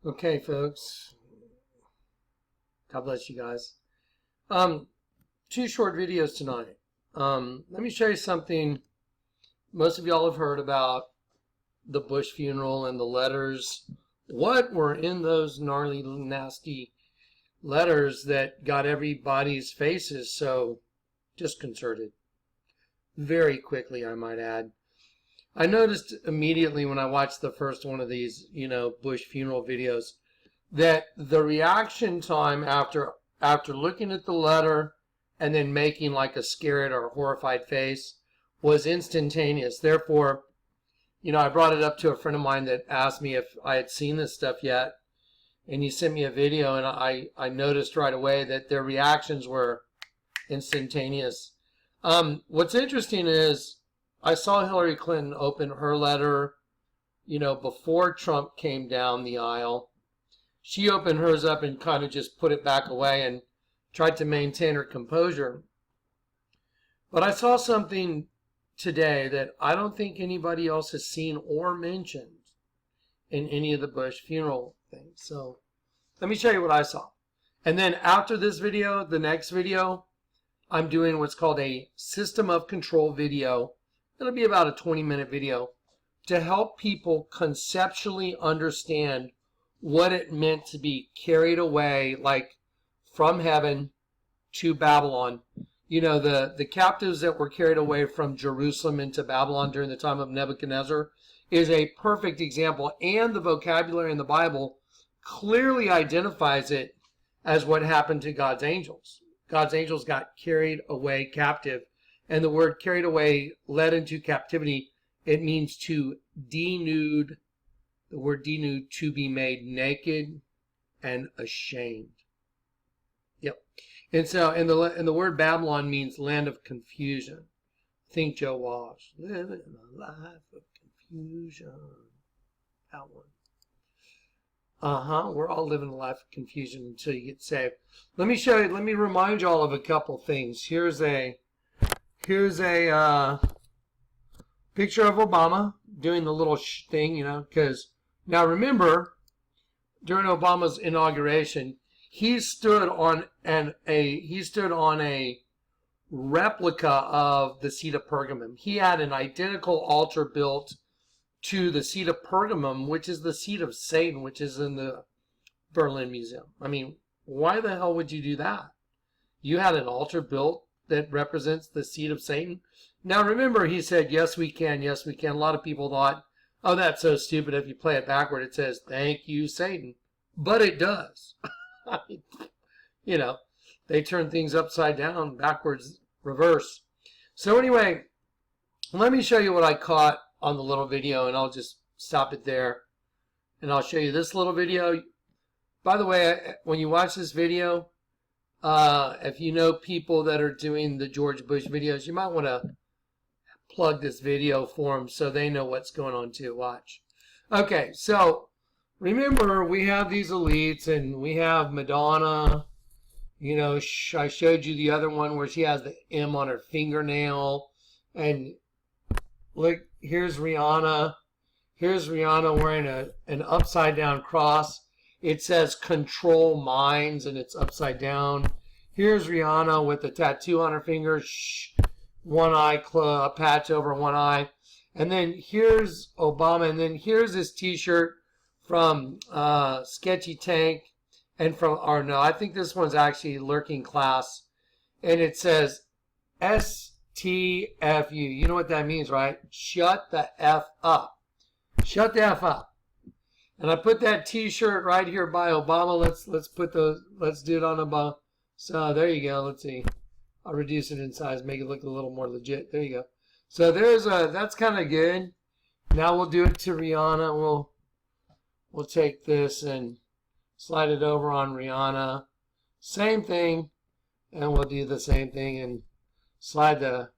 Okay, folks. God bless you guys. Two short videos tonight. Let me show you something most of y'all have heard about the Bush funeral and the letters. What were in those gnarly, nasty letters that got everybody's faces so disconcerted? Very quickly, I might add. I noticed immediately when I watched the first one of these, Bush funeral videos, that the reaction time after looking at the letter and then making like a scared or horrified face was instantaneous. Therefore, I brought it up to a friend of mine that asked me if I had seen this stuff yet, and he sent me a video, and I noticed right away that their reactions were instantaneous. What's interesting is I saw Hillary Clinton open her letter, before Trump came down the aisle. She opened hers up and kind of just put it back away and tried to maintain her composure. But I saw something today that I don't think anybody else has seen or mentioned in any of the Bush funeral things. So let me show you what I saw. And then after this video, the next video, I'm doing what's called a system of control video. It'll be about a 20-minute video to help people conceptually understand what it meant to be carried away, like from heaven to Babylon. The captives that were carried away from Jerusalem into Babylon during the time of Nebuchadnezzar is a perfect example, and the vocabulary in the Bible clearly identifies it as what happened to God's angels. God's angels got carried away captive, and the word carried away, led into captivity, it means to denude. The word denude, to be made naked and ashamed. Yep. And so, and the word Babylon means land of confusion. Think Joe Walsh, living a life of confusion. That one. We're all living a life of confusion until you get saved. Let me show you. Let me remind you all of a couple things. Here's a picture of Obama doing the little thing, because now remember, during Obama's inauguration, he stood on a replica of the seat of Pergamum. He had an identical altar built to the seat of Pergamum, which is the seat of Satan, which is in the Berlin Museum. I mean, why the hell would you do that? You had an altar built that represents the seat of Satan. Now remember, he said, yes, we can, yes, we can. A lot of people thought, oh, that's so stupid. If you play it backward, it says, thank you, Satan. But it does. They turn things upside down, backwards, reverse. So anyway, let me show you what I caught on the little video, and I'll just stop it there. And I'll show you this little video. By the way, when you watch this video, if you know people that are doing the George Bush videos, you might want to plug this video for them so they know what's going on too. Watch. Okay, so remember, we have these elites, and we have Madonna. I showed you the other one where she has the M on her fingernail. And look, here's Rihanna. Here's Rihanna wearing an upside down cross. It says control minds, and it's upside down. Here's Rihanna with a tattoo on her finger. One eye, a patch over one eye. And then here's Obama. And then here's this t-shirt from Sketchy Tank. And I think this one's actually Lurking Class. And it says STFU. You know what that means, right? Shut the F up. Shut the F up. And I put that t-shirt right here by Obama. Let's do it on Obama. So there you go. Let's see. I'll reduce it in size, make it look a little more legit. There you go. So that's kind of good. Now we'll do it to Rihanna. We'll take this and slide it over on Rihanna. Same thing. And we'll do the same thing and slide the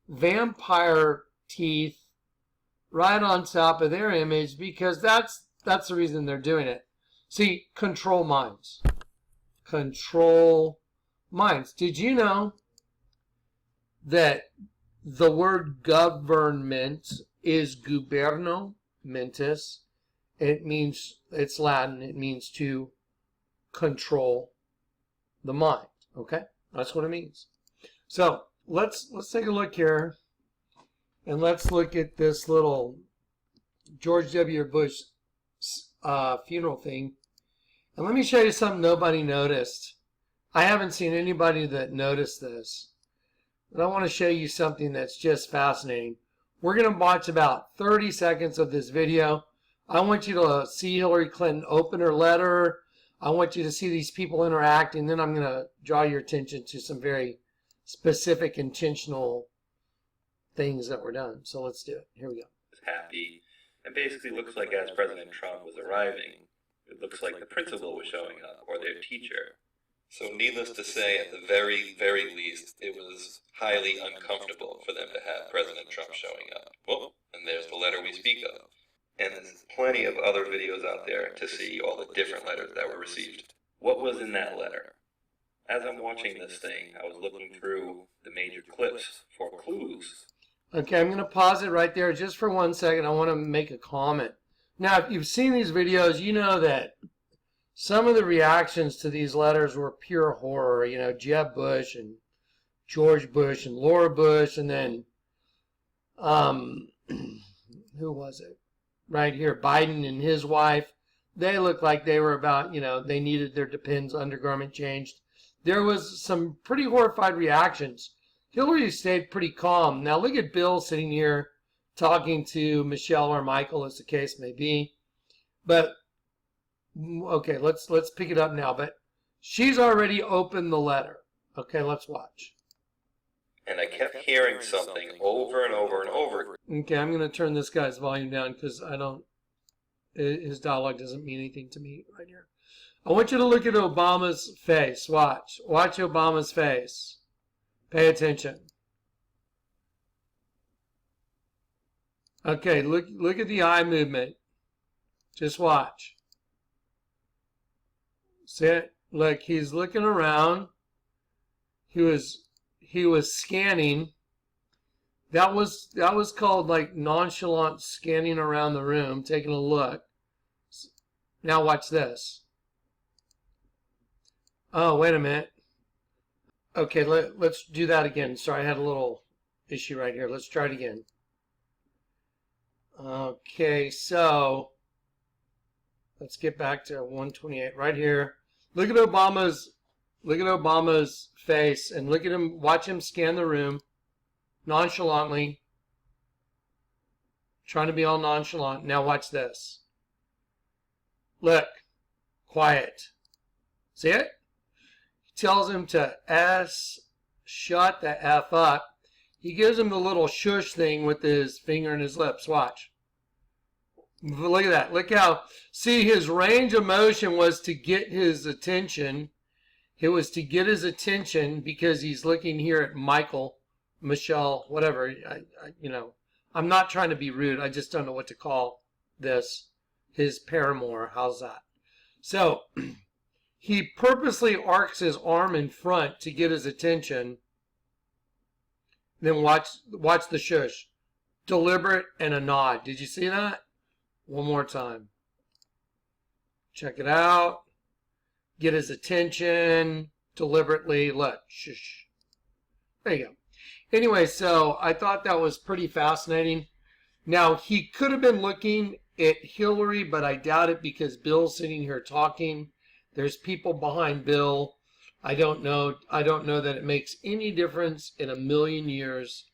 vampire teeth right on top of their image, because that's the reason they're doing it. See, control minds. Control minds. Did you know that the word government is guberno mentis, It means, it's Latin, it means to control the mind. Okay? That's what it means. So let's take a look here, and let's look at this little George W. Bush funeral thing. And let me show you something nobody noticed. I haven't seen anybody that noticed this. But I want to show you something that's just fascinating. We're going to watch about 30 seconds of this video. I want you to see Hillary Clinton open her letter. I want you to see these people interacting. Then I'm going to draw your attention to some very specific, intentional things that were done. So let's do it. Here we go. Happy, and basically looks like as President Trump was arriving, it looks like the principal was showing up, or their teacher. So needless to say, at the very, very least, it was highly uncomfortable for them to have President Trump showing up. Well, and there's the letter we speak of. And there's plenty of other videos out there to see all the different letters that were received. What was in that letter? As I'm watching this thing, I was looking through the major clips for clues. Okay, I'm going to pause it right there just for 1 second. I want to make a comment. Now, if you've seen these videos, you know that some of the reactions to these letters were pure horror. You know, Jeb Bush and George Bush and Laura Bush, and then, who was it? Right here, Biden and his wife. They looked like they were about, you know, they needed their Depends undergarment changed. There was some pretty horrified reactions. Hillary stayed pretty calm. Now look at Bill sitting here talking to Michelle or Michael, as the case may be. But, okay, let's pick it up now. But she's already opened the letter. Okay, let's watch. And I kept hearing something over and over and over. Okay, I'm going to turn this guy's volume down because his dialogue doesn't mean anything to me right here. I want you to look at Obama's face. Watch Obama's face. Pay attention. Okay, look at the eye movement. Just watch. See it? Look, he's looking around. He was scanning. That was called like nonchalant scanning around the room, taking a look. Now watch this. Oh, wait a minute. Okay, let's do that again. Sorry, I had a little issue right here. Let's try it again. Okay, so let's get back to 128 right here. Look at Obama's face and look at him. Watch him scan the room nonchalantly, trying to be all nonchalant. Now watch this. Look, quiet. See it? Tells him to shut the F up. He gives him the little shush thing with his finger and his lips. Watch. Look at that. Look how, see, his range of motion was to get his attention. It was to get his attention because he's looking here at Michael, Michelle, whatever. You know, I'm not trying to be rude. I just don't know what to call this. His paramour. How's that? So he purposely arcs his arm in front to get his attention. Then watch the shush. Deliberate and a nod. Did you see that? One more time. Check it out. Get his attention. Deliberately. Look. Shush. There you go. Anyway, so I thought that was pretty fascinating. Now, he could have been looking at Hillary, but I doubt it because Bill's sitting here talking. There's people behind Bill. I don't know that it makes any difference in a million years.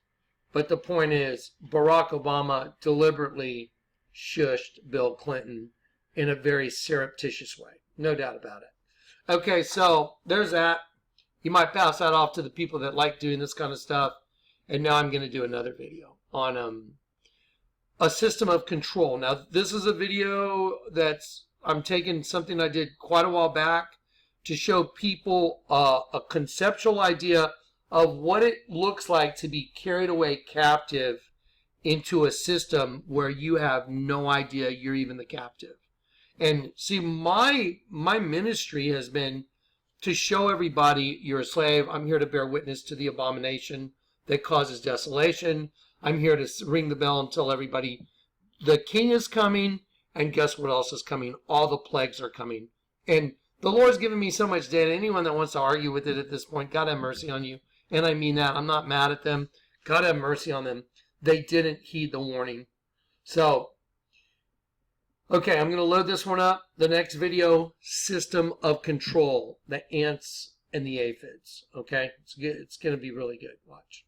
But the point is, Barack Obama deliberately shushed Bill Clinton in a very surreptitious way. No doubt about it. Okay, so there's that. You might pass that off to the people that like doing this kind of stuff. And now I'm going to do another video on a system of control. Now, this is a video that's, I'm taking something I did quite a while back to show people a conceptual idea of what it looks like to be carried away captive into a system where you have no idea you're even the captive. And see, my ministry has been to show everybody you're a slave. I'm here to bear witness to the abomination that causes desolation. I'm here to ring the bell and tell everybody the king is coming And guess what else is coming? All the plagues are coming. And the Lord's given me so much data. Anyone that wants to argue with it at this point, God have mercy on you. And I mean that. I'm not mad at them. God have mercy on them. They didn't heed the warning. So, okay, I'm going to load this one up. The next video, system of control, the ants and the aphids. Okay, it's going to be really good. Watch.